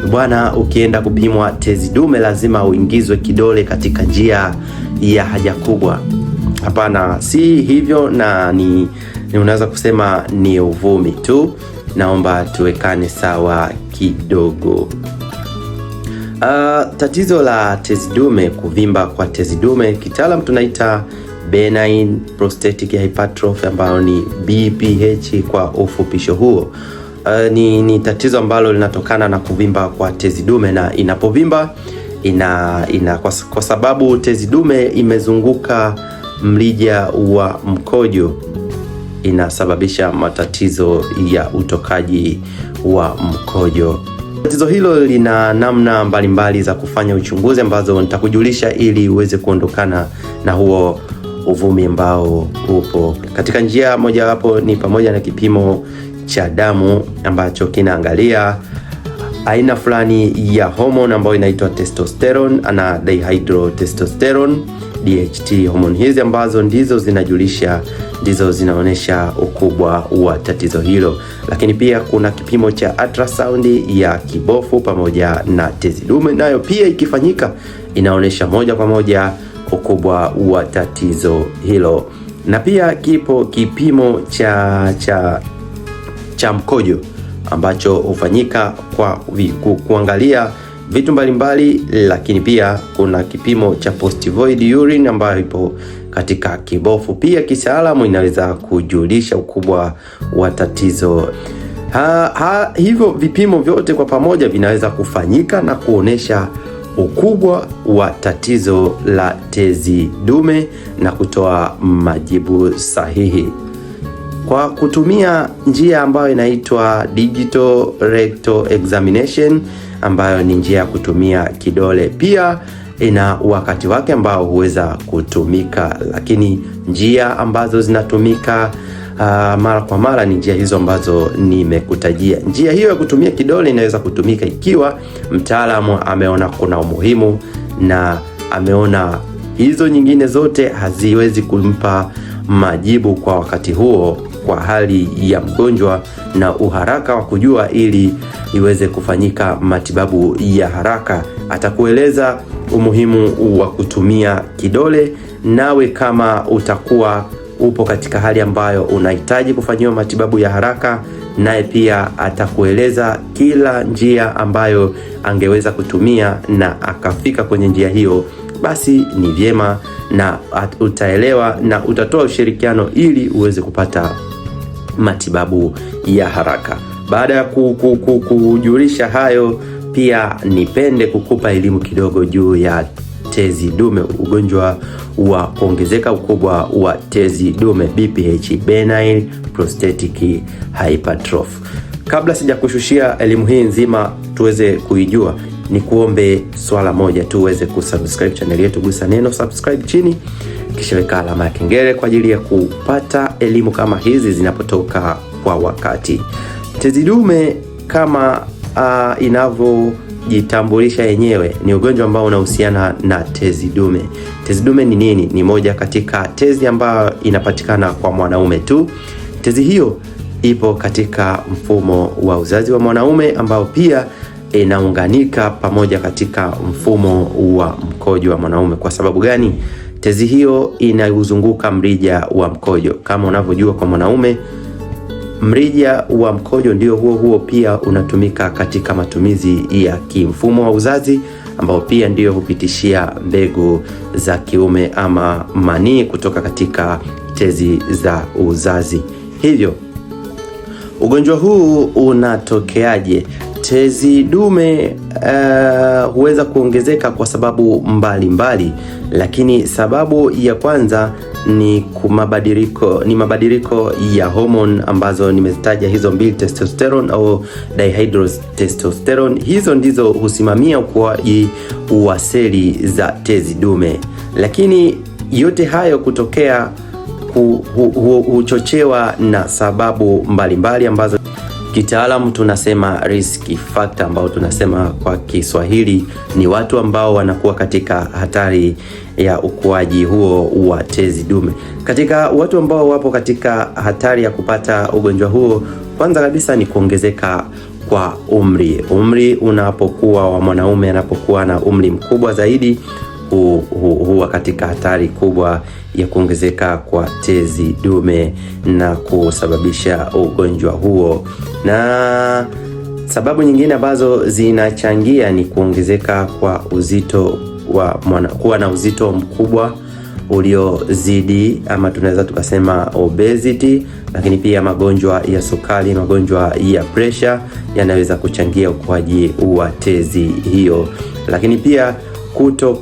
bwana, ukienda kupimwa tezi dume lazima uingizwe kidole katika njia ya haja kubwa. Hapana, si hivyo, na ni unaweza kusema ni uvumi tu. Naomba tuwekane sawa kidogo. Tatizo la tezi dume, kuvimba kwa tezi dume, kitaalamu tunaita benign prostatic hypertrophy, ambayo ni BPH kwa ufupisho huo. Ni tatizo ambalo linatokana na kuvimba kwa tezi dume, na inapovimba kwa sababu tezi dume imezunguka mrija wa mkojo, inasababisha matatizo ya utokaji wa mkojo. Tatizo hilo lina namna mbalimbali za kufanya uchunguzi ambazo nitakujulisha ili uweze kuondokana na huo uvumi ambao upo. Katika njia mojawapo ni pamoja na kipimo cha damu ambacho kinaangalia aina fulani ya hormone ambayo inaitwa testosterone na dihydrotestosterone DHT. Hormone hizi ambazo ndizo zinaonesha ukubwa wa tatizo hilo. Lakini pia kuna kipimo cha ultrasound ya kibofu pamoja na tezi dume, nayo pia ikifanyika inaonesha moja kwa moja ukubwa wa tatizo hilo. Na pia kipo kipimo cha mkojo ambacho hufanyika kwa kuangalia vitu mbalimbali, lakini pia kuna kipimo cha post-void urine ambayo ipo katika kibofu. Pia kitaalamu inaweza kujulisha ukubwa wa tatizo. Hivyo vipimo vyote kwa pamoja vinaweza kufanyika na kuonesha ukubwa wa tatizo la tezi dume na kutoa majibu sahihi kwa kutumia njia ambayo inaitwa digital rectal examination, ambayo ni njia ya kutumia kidole. Pia ina wakati wake ambao huweza kutumika, lakini njia ambazo zinatumika mara kwa mara ni njia hizo ambazo nimekutajia. Njia hiyo ya kutumia kidole inaweza kutumika ikiwa mtaalamu ameona kuna umuhimu na ameona hizo nyingine zote haziwezi kumpa majibu kwa wakati huo, kwa hali ya mgonjwa na uharaka wa kujua ili iweze kufanyika matibabu ya haraka. Atakueleza umuhimu wa kutumia kidole, nawe kama utakuwa upo katika hali ambayo unahitaji kufanyiwa matibabu ya haraka, naye pia atakueleza kila njia ambayo angeweza kutumia na akafika kwenye njia hiyo, basi ni vyema na utaelewa na utatoa ushirikiano ili uweze kupata matibabu ya haraka. Baada ya kujulisha hayo, pia nipende kukupa elimu kidogo juu ya tezi dume, ugonjwa wa kuongezeka ukubwa wa tezi dume, BPH, benign prostatic hypertrophy. Kabla sijakushushia elimu hii nzima tuweze kuijua, ni kuombe swala moja tu, uweze kusubscribe channel yetu. Gusa neno subscribe chini, kisha weka alama ya kengele kwa ajili ya kupata elimu kama hizi zinapotoka kwa wakati. Tezi dume kama inavyojitambulisha yenyewe ni ugonjwa ambao unahusiana na tezi dume. Tezi dume ni nini? Ni moja katika tezi ambayo inapatikana kwa mwanaume tu. Tezi hiyo ipo katika mfumo wa uzazi wa mwanaume ambao pia inaunganika pamoja katika mfumo wa mkojo wa mwanaume. Kwa sababu gani? Tezi hiyo inauzunguka mrija wa mkojo. Kama unavyojua, kwa mwanaume mrija wa mkojo ndio huo pia unatumika katika matumizi ya kimfumo wa uzazi, ambao pia ndio hupitishia mbegu za kiume ama manii kutoka katika tezi za uzazi. Hivyo ugonjwa huu unatokeaje? Tezi dume huweza kuongezeka kwa sababu mbalimbali, lakini sababu ya kwanza ni mabadiliko ya hormone ambazo nimezitaja hizo mbili, testosterone au dihydrotestosterone. Hizo ndizo husimamia ukuaji wa seli za tezi dume, lakini yote hayo kutokea huchochewa na sababu mbalimbali ambazo kitaalamu tunasema risk factor, ambao tunasema kwa Kiswahili ni watu ambao wanakuwa katika hatari ya ukuaji huo wa tezi dume. Katika watu ambao wapo katika hatari ya kupata ugonjwa huo, kwanza kabisa ni kuongezeka kwa umri. Umri unapokuwa wa mwanaume anapokuwa na umri mkubwa zaidi, huwa katika hatari kubwa ya kuongezeka kwa tezi dume na kusababisha ugonjwa huo. Na sababu nyingine ambazo zinachangia ni kuongezeka kwa uzito wa kuwa na uzito mkubwa uliozidi, ama tunaweza tukasema obesity, lakini pia magonjwa ya sukari, magonjwa ya pressure yanaweza kuchangia ukuaji wa tezi hiyo. Lakini pia kuto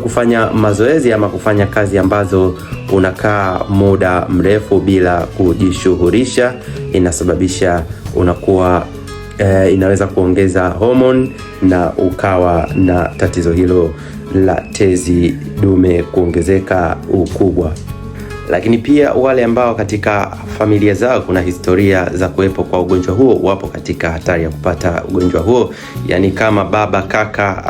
kufanya mazoezi ama kufanya kazi ambazo unakaa muda mrefu bila kujishughulisha inasababisha unakuwa inaweza kuongeza homoni na ukawa na tatizo hilo la tezi dume kuongezeka ukubwa. Lakini pia wale ambao katika familia zao kuna historia za kuwepo kwa ugonjwa huo wapo katika hatari ya kupata ugonjwa huo, yani kama baba, kaka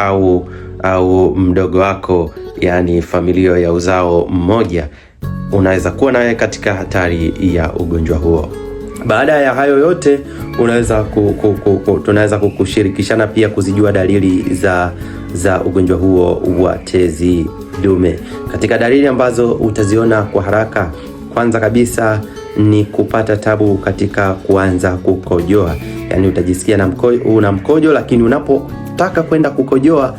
au mdogo wako, yani familia ya uzao mmoja, unaweza kuwa nawe katika hatari ya ugonjwa huo. Baada ya hayo yote tunaweza kukushirikishana pia kuzijua dalili za ugonjwa huo wa tezi dume. Katika dalili ambazo utaziona kwa haraka, kwanza kabisa ni kupata tabu katika kuanza kukojoa. Yani utajisikia una mkojo, lakini unapotaka kwenda kukojoa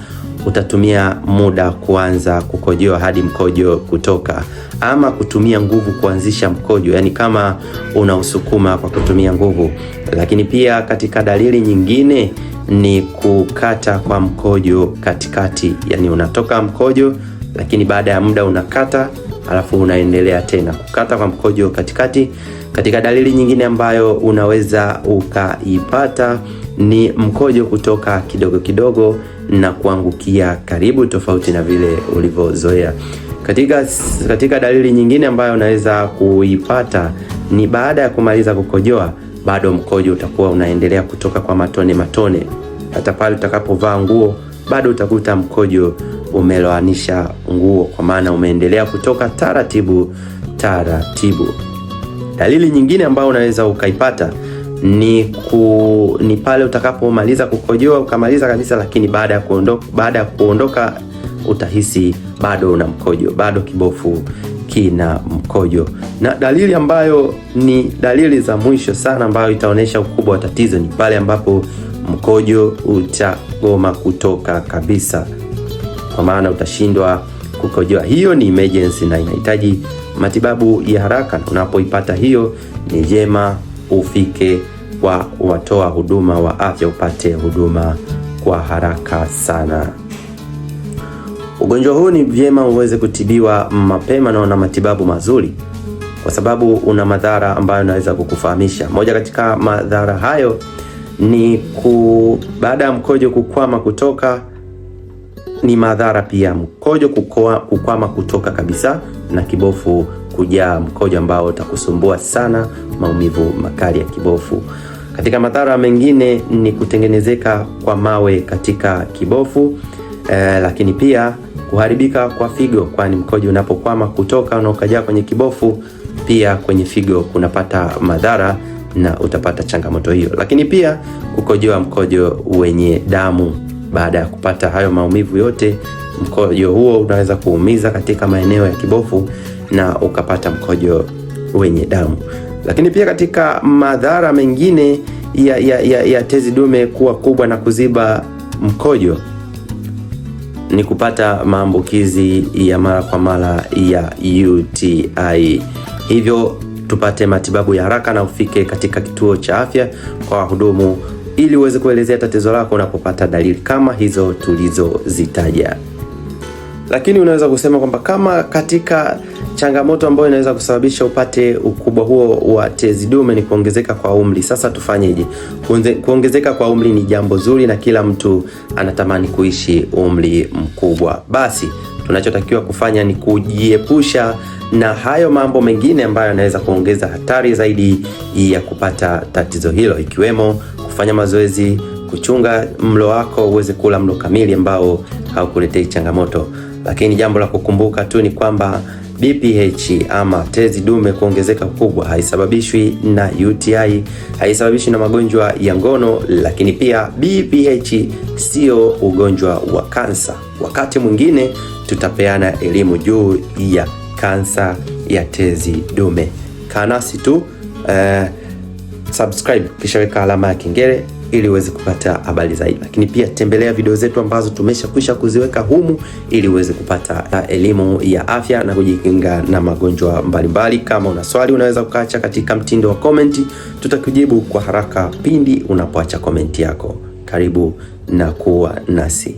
utatumia muda kuanza kukojoa hadi mkojo kutoka, ama kutumia nguvu kuanzisha mkojo, yani kama unausukuma kwa kutumia nguvu. Lakini pia katika dalili nyingine ni kukata kwa mkojo katikati, yani unatoka mkojo lakini baada ya muda unakata alafu unaendelea tena, kukata kwa mkojo katikati. Katika dalili nyingine ambayo unaweza ukaipata ni mkojo kutoka kidogo kidogo na kuangukia karibu, tofauti na vile ulivyozoea. Katika dalili nyingine ambayo unaweza kuipata ni baada ya kumaliza kukojoa bado mkojo utakuwa unaendelea kutoka kwa matone. Hata pale utakapovaa nguo bado utakuta mkojo umeloanisha nguo, kwa maana umeendelea kutoka taratibu. Dalili nyingine ambayo unaweza ukaipata ni pale utakapomaliza kukojoa, ukamaliza kabisa, lakini baada ya kuondoka utahisi bado una mkojo, bado kibofu kina mkojo. Na dalili ambayo ni dalili za mwisho sana ambayo itaonesha ukubwa wa tatizo ni pale ambapo mkojo utagoma kutoka kabisa, kwa maana utashindwa kukojoa. Hiyo ni emergency na inahitaji matibabu ya haraka. Unapoipata hiyo, ni jema ufike kwa watoa huduma wa afya upate huduma kwa haraka sana. Ugonjwa huu ni vyema uweze kutibiwa mapema na una matibabu mazuri, kwa sababu una madhara ambayo yanaweza kukufahamisha. Moja katika madhara hayo ni baada ya mkojo kukwama kutoka, ni madhara pia mkojo kukwama kutoka kabisa na kibofu kujaa mkojo ambao utakusumbua sana, maumivu makali ya kibofu. Katika madhara mengine ni kutengenezeka kwa mawe katika kibofu, lakini pia kuharibika kwa figo, kwani mkojo unapokwama kutoka na ukajaa kwenye kibofu, pia kwenye figo kunapata madhara na utapata changamoto hiyo. Lakini pia kukojoa mkojo wenye damu. Baada ya kupata hayo maumivu yote, mkojo huo unaweza kuumiza katika maeneo ya kibofu na ukapata mkojo wenye damu. Lakini pia katika madhara mengine ya tezi dume kuwa kubwa na kuziba mkojo ni kupata maambukizi ya mara kwa mara ya UTI. Hivyo tupate matibabu ya haraka na ufike katika kituo cha afya kwa wahudumu ili uweze kuelezea tatizo lako unapopata dalili kama hizo tulizozitaja. Lakini unaweza kusema kwamba kama katika changamoto ambayo inaweza kusababisha upate ukubwa huo wa tezi dume ni kuongezeka kwa umri, sasa tufanyeje? Kuongezeka kwa umri ni jambo zuri na kila mtu anatamani kuishi umri mkubwa. Basi tunachotakiwa kufanya ni kujiepusha na hayo mambo mengine ambayo yanaweza kuongeza hatari zaidi ya kupata tatizo hilo, ikiwemo kufanya mazoezi, kuchunga mlo wako uweze kula mlo kamili ambao haukuletei changamoto. Lakini jambo la kukumbuka tu ni kwamba BPH ama tezi dume kuongezeka kubwa haisababishwi na UTI, haisababishwi na magonjwa ya ngono, lakini pia BPH sio ugonjwa wa kansa. Wakati mwingine tutapeana elimu juu ya kansa ya tezi dume. Kanasi tu subscribe kisha weka alama ya kengele ili uweze kupata habari zaidi. Lakini pia tembelea video zetu ambazo tumeshakwisha kuziweka humu ili uweze kupata elimu ya afya na kujikinga na magonjwa mbalimbali. Kama una swali unaweza ukaacha katika mtindo wa comment, tutakujibu kwa haraka pindi unapoacha comment yako. Karibu na kuwa nasi.